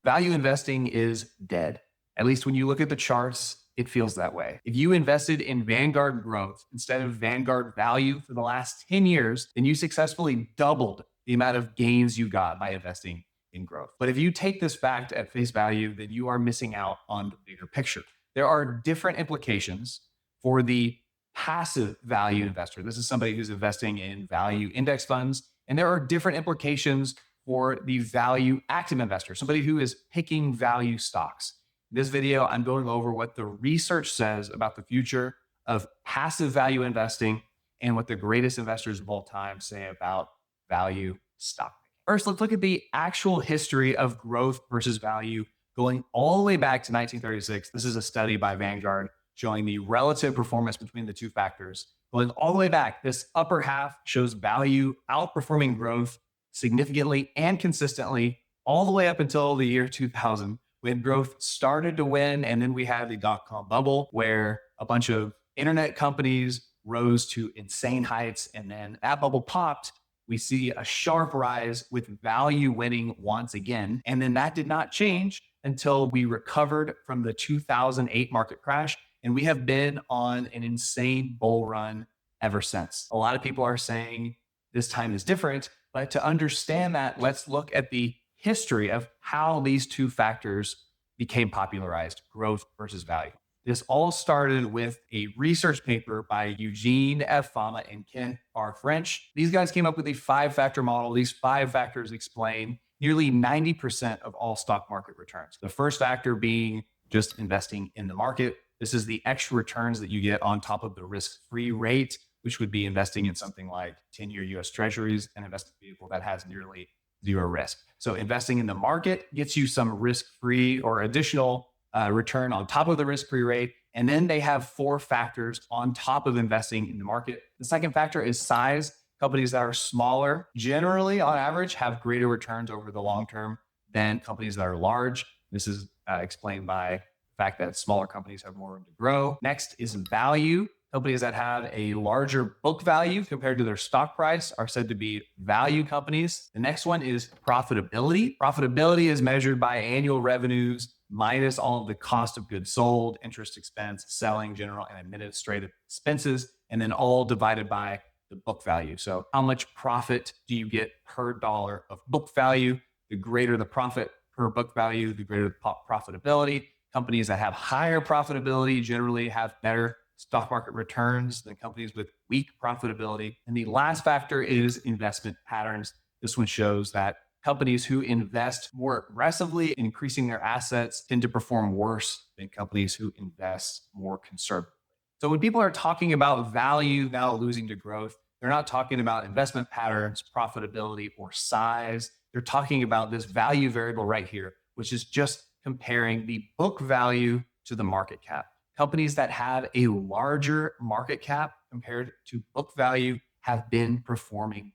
Value investing is dead. At least when you look at the charts, it feels that way. If you invested in Vanguard growth instead of Vanguard value for the last 10 years, then you successfully doubled the amount of gains you got by investing in growth. But if you take this fact at face value, then you are missing out on the bigger picture. There are different implications for the passive value investor. This is somebody who's investing in value index funds. And there are different implications for the value active investor, somebody who is picking value stocks. In this video, I'm going over what the research says about the future of passive value investing and what the greatest investors of all time say about value stock. First, let's look at the actual history of growth versus value going all the way back to 1936. This is a study by Vanguard showing the relative performance between the two factors. Going all the way back, this upper half shows value outperforming growth significantly and consistently all the way up until the year 2000, when growth started to win. And then we had the dot-com bubble where a bunch of internet companies rose to insane heights. And then that bubble popped. We see a sharp rise with value winning once again. And then that did not change until we recovered from the 2008 market crash. And we have been on an insane bull run ever since. A lot of people are saying this time is different, but to understand that, let's look at the history of how these two factors became popularized, growth versus value. This all started with a research paper by Eugene F. Fama and Ken R. French. These guys came up with a 5-factor model. These 5 factors explain nearly 90% of all stock market returns. The first factor being just investing in the market. This is the extra returns that you get on top of the risk-free rate, which would be investing in something like 10-year US Treasuries, an investment vehicle that has nearly zero risk. So investing in the market gets you some risk-free or additional return on top of the risk-free rate. And then they have 4 factors on top of investing in the market. The second factor is size. Companies that are smaller, generally on average, have greater returns over the long term than companies that are large. This is explained by the fact that smaller companies have more room to grow. Next is value. Companies that have a larger book value compared to their stock price are said to be value companies. The next one is profitability. Profitability is measured by annual revenues minus all of the cost of goods sold, interest expense, selling, general, and administrative expenses, and then all divided by the book value. So how much profit do you get per dollar of book value? The greater the profit per book value, the greater the profitability. Companies that have higher profitability generally have better stock market returns than companies with weak profitability. And the last factor is investment patterns. This one shows that companies who invest more aggressively in increasing their assets tend to perform worse than companies who invest more conservatively. So when people are talking about value now losing to growth, they're not talking about investment patterns, profitability, or size. They're talking about this value variable right here, which is just comparing the book value to the market cap. Companies that have a larger market cap compared to book value have been performing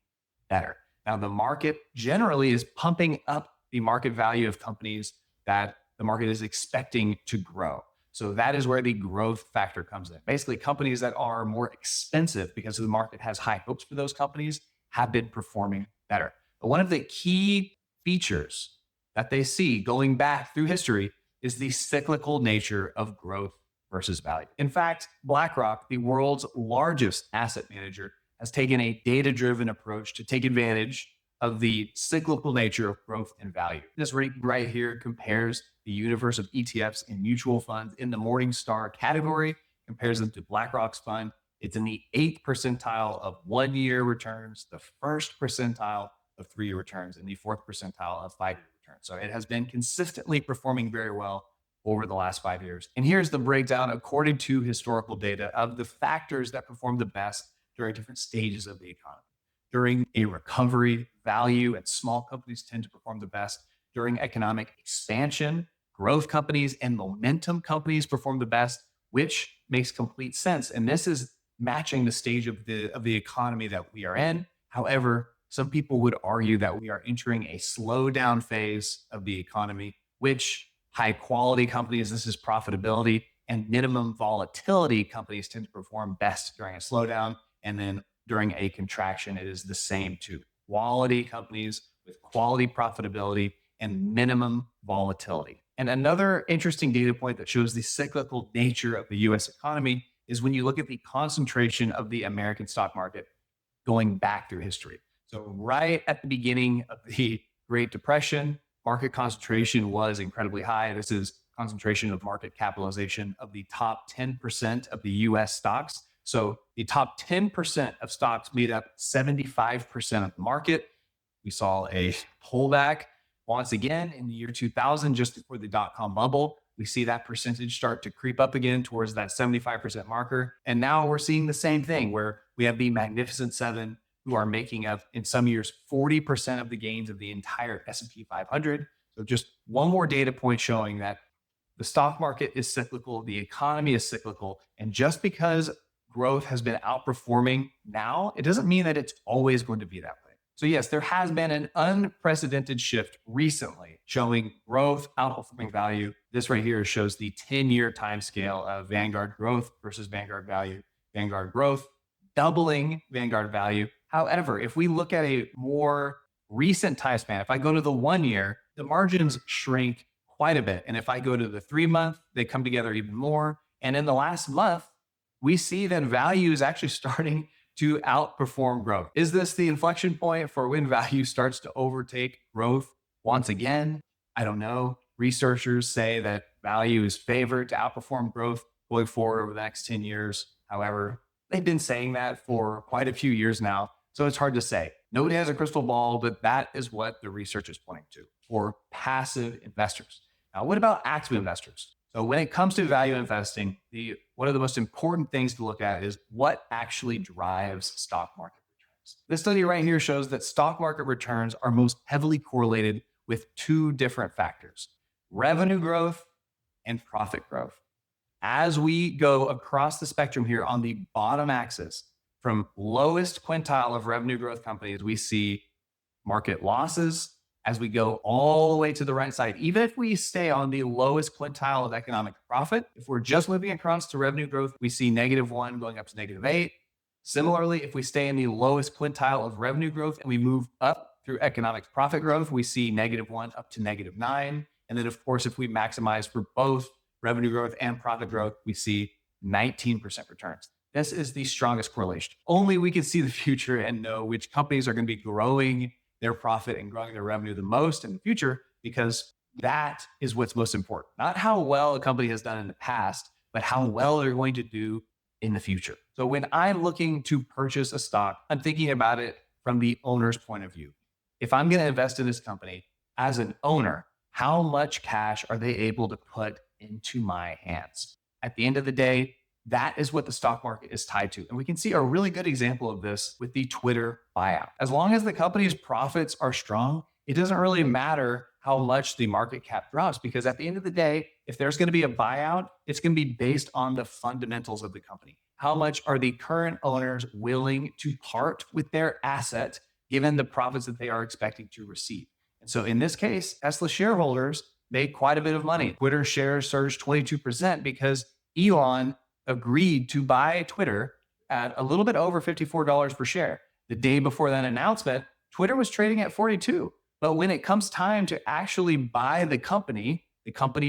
better. Now, the market generally is pumping up the market value of companies that the market is expecting to grow. So that is where the growth factor comes in. Basically, companies that are more expensive because the market has high hopes for those companies have been performing better. But one of the key features that they see going back through history is the cyclical nature of growth versus value. In fact, BlackRock, the world's largest asset manager, has taken a data-driven approach to take advantage of the cyclical nature of growth and value. This right here compares the universe of ETFs and mutual funds in the Morningstar category, compares them to BlackRock's fund. It's in the 8th percentile of 1-year returns, the 1st percentile of 3-year returns, and the 4th percentile of 5-year returns. So it has been consistently performing very well over the last 5 years. And here's the breakdown according to historical data of the factors that perform the best during different stages of the economy. During a recovery, value and small companies tend to perform the best. During economic expansion, growth companies and momentum companies perform the best, which makes complete sense. And this is matching the stage of the economy that we are in. However, some people would argue that we are entering a slowdown phase of the economy, which high quality companies, this is profitability, and minimum volatility companies tend to perform best during a slowdown. And then during a contraction, it is the same too. Quality companies with quality profitability and minimum volatility. And another interesting data point that shows the cyclical nature of the US economy is when you look at the concentration of the American stock market going back through history. So, right at the beginning of the Great Depression, market concentration was incredibly high. This is concentration of market capitalization of the top 10% of the US stocks. So, the top 10% of stocks made up 75% of the market. We saw a pullback once again in the year 2000, just before the dot-com bubble. We see that percentage start to creep up again towards that 75% marker. And now we're seeing the same thing where we have the Magnificent Seven, who are making up, in some years, 40% of the gains of the entire S&P 500. So just one more data point showing that the stock market is cyclical, the economy is cyclical, and just because growth has been outperforming now, it doesn't mean that it's always going to be that way. So yes, there has been an unprecedented shift recently showing growth outperforming value. This right here shows the 10-year time scale of Vanguard growth versus Vanguard value. Vanguard growth doubling Vanguard value. However, if we look at a more recent time span, if I go to the 1 year, the margins shrink quite a bit. And if I go to the 3 month, they come together even more. And in the last month, we see that value is actually starting to outperform growth. Is this the inflection point for when value starts to overtake growth once again? I don't know. Researchers say that value is favored to outperform growth going forward over the next 10 years. However, they've been saying that for quite a few years now, so it's hard to say. Nobody has a crystal ball, but that is what the research is pointing to for passive investors. Now, what about active investors? So when it comes to value investing, one of the most important things to look at is what actually drives stock market returns. This study right here shows that stock market returns are most heavily correlated with two different factors: revenue growth and profit growth. As we go across the spectrum here on the bottom axis, from lowest quintile of revenue growth companies, we see market losses. As we go all the way to the right side, even if we stay on the lowest quintile of economic profit, if we're just moving across to revenue growth, we see -1 going up to -8. Similarly, if we stay in the lowest quintile of revenue growth and we move up through economic profit growth, we see -1 up to -9. And then, of course, if we maximize for both revenue growth and profit growth, we see 19% returns. This is the strongest correlation. Only we can see the future and know which companies are going to be growing their profit and growing their revenue the most in the future, because that is what's most important. Not how well a company has done in the past, but how well they're going to do in the future. So when I'm looking to purchase a stock, I'm thinking about it from the owner's point of view. If I'm going to invest in this company as an owner, how much cash are they able to put into my hands? At the end of the day, that is what the stock market is tied to. And we can see a really good example of this with the Twitter buyout. As long as the company's profits are strong, it doesn't really matter how much the market cap drops, because at the end of the day, if there's going to be a buyout, it's going to be based on the fundamentals of the company. How much are the current owners willing to part with their asset given the profits that they are expecting to receive? And so in this case, Tesla shareholders made quite a bit of money. Twitter shares surged 22% because Elon agreed to buy Twitter at a little bit over $54 per share. The day before that announcement, Twitter was trading at 42. But when it comes time to actually buy the company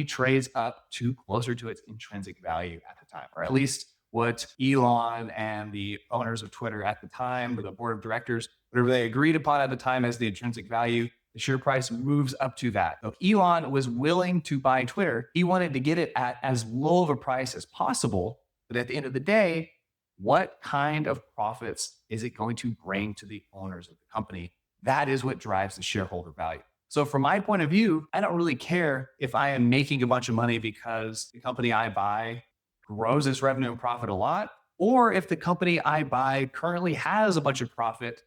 trades up to closer to its intrinsic value at the time, or at least what Elon and the owners of Twitter at the time, or the board of directors, whatever they agreed upon at the time as the intrinsic value, the share price moves up to that. So Elon was willing to buy Twitter. He wanted to get it at as low of a price as possible. But at the end of the day, what kind of profits is it going to bring to the owners of the company? That is what drives the shareholder value. So from my point of view, I don't really care if I am making a bunch of money because the company I buy grows its revenue and profit a lot, or if the company I buy currently has a bunch of profit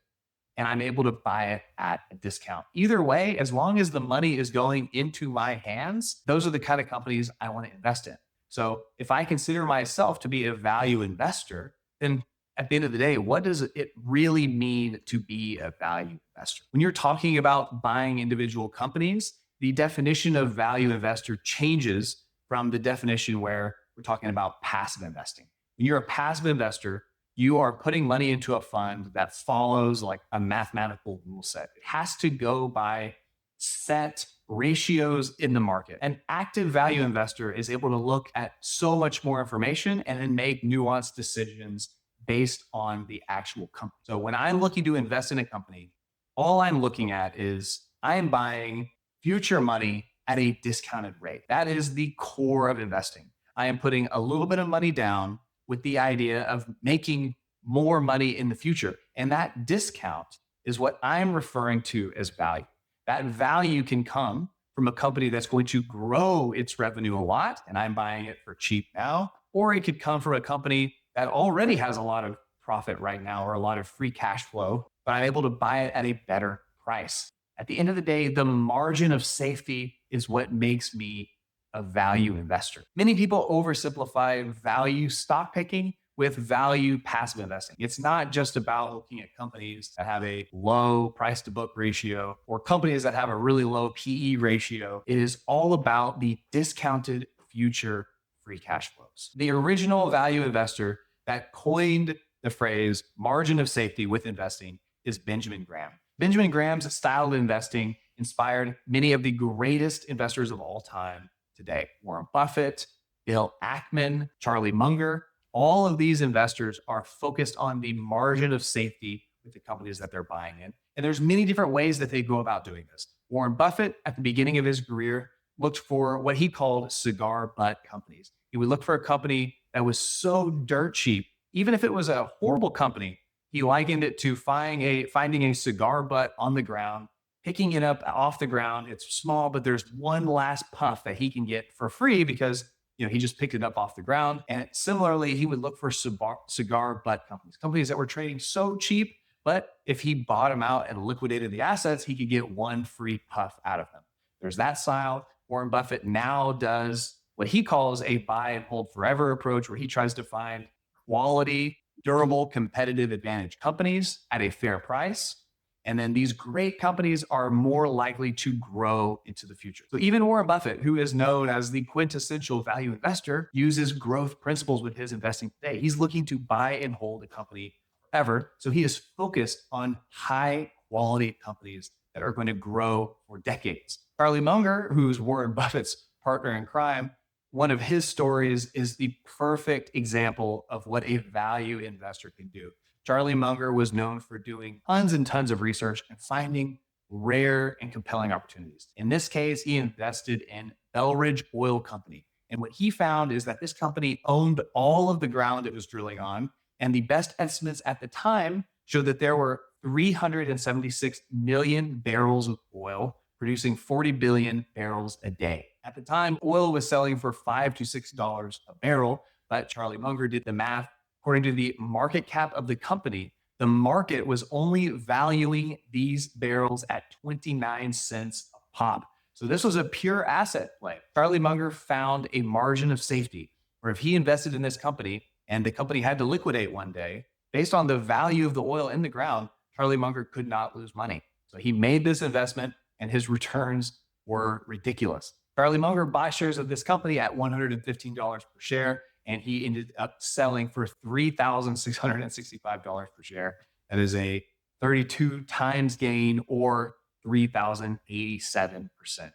and I'm able to buy it at a discount. Either way, as long as the money is going into my hands, those are the kind of companies I want to invest in. So if I consider myself to be a value investor, then at the end of the day, what does it really mean to be a value investor? When you're talking about buying individual companies, the definition of value investor changes from the definition where we're talking about passive investing. When you're a passive investor, you are putting money into a fund that follows like a mathematical rule set. It has to go by set ratios in the market. An active value investor is able to look at so much more information and then make nuanced decisions based on the actual company. So when I'm looking to invest in a company, all I'm looking at is I'm buying future money at a discounted rate. That is the core of investing. I am putting a little bit of money down with the idea of making more money in the future. And that discount is what I'm referring to as value. That value can come from a company that's going to grow its revenue a lot, and I'm buying it for cheap now, or it could come from a company that already has a lot of profit right now or a lot of free cash flow, but I'm able to buy it at a better price. At the end of the day, the margin of safety is what makes me a value investor. Many people oversimplify value stock picking with value passive investing. It's not just about looking at companies that have a low price to book ratio or companies that have a really low PE ratio. It is all about the discounted future free cash flows. The original value investor that coined the phrase margin of safety with investing is Benjamin Graham. Benjamin Graham's style of investing inspired many of the greatest investors of all time today. Warren Buffett, Bill Ackman, Charlie Munger. All of these investors are focused on the margin of safety with the companies that they're buying in. And there's many different ways that they go about doing this. Warren Buffett, at the beginning of his career, looked for what he called cigar butt companies. He would look for a company that was so dirt cheap, even if it was a horrible company, he likened it to finding a cigar butt on the ground, picking it up off the ground. It's small, but there's one last puff that he can get for free because he just picked it up off the ground. And similarly, he would look for cigar butt companies that were trading so cheap, but if he bought them out and liquidated the assets, he could get one free puff out of them. There's that style. Warren Buffett now does what he calls a buy and hold forever approach, where he tries to find quality, durable, competitive advantage companies at a fair price. And then these great companies are more likely to grow into the future. So even Warren Buffett, who is known as the quintessential value investor, uses growth principles with his investing today. He's looking to buy and hold a company forever. So he is focused on high quality companies that are going to grow for decades. Charlie Munger, who's Warren Buffett's partner in crime, one of his stories is the perfect example of what a value investor can do. Charlie Munger was known for doing tons and tons of research and finding rare and compelling opportunities. In this case, he invested in Belridge Oil Company. And what he found is that this company owned all of the ground it was drilling on. And the best estimates at the time showed that there were 376 million barrels of oil producing 40 billion barrels a day. At the time, oil was selling for $5 to $6 a barrel, but Charlie Munger did the math. According to the market cap of the company, the market was only valuing these barrels at 29 cents a pop. So this was a pure asset play. Charlie Munger found a margin of safety where if he invested in this company and the company had to liquidate one day, based on the value of the oil in the ground, Charlie Munger could not lose money. So he made this investment and his returns were ridiculous. Charlie Munger buys shares of this company at $115 per share, and he ended up selling for $3,665 per share. That is a 32 times gain or 3,087%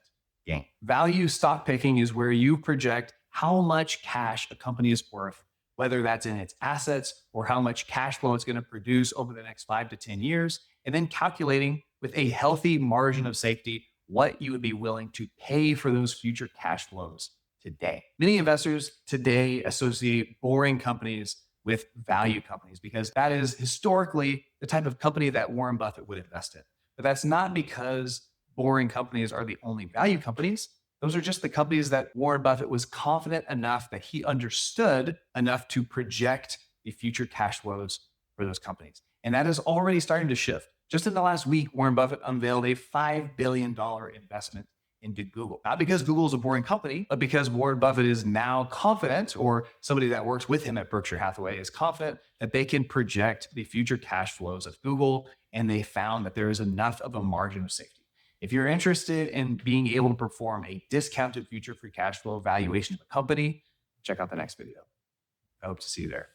gain. Value stock picking is where you project how much cash a company is worth, whether that's in its assets or how much cash flow it's going to produce over the next 5 to 10 years, and then calculating with a healthy margin of safety what you would be willing to pay for those future cash flows today. Many investors today associate boring companies with value companies because that is historically the type of company that Warren Buffett would invest in. But that's not because boring companies are the only value companies. Those are just the companies that Warren Buffett was confident enough that he understood enough to project the future cash flows for those companies. And that is already starting to shift. Just in the last week, Warren Buffett unveiled a $5 billion investment into Google. Not because Google is a boring company, but because Warren Buffett is now confident, or somebody that works with him at Berkshire Hathaway is confident that they can project the future cash flows of Google. And they found that there is enough of a margin of safety. If you're interested in being able to perform a discounted future free cash flow valuation of a company, check out the next video. I hope to see you there.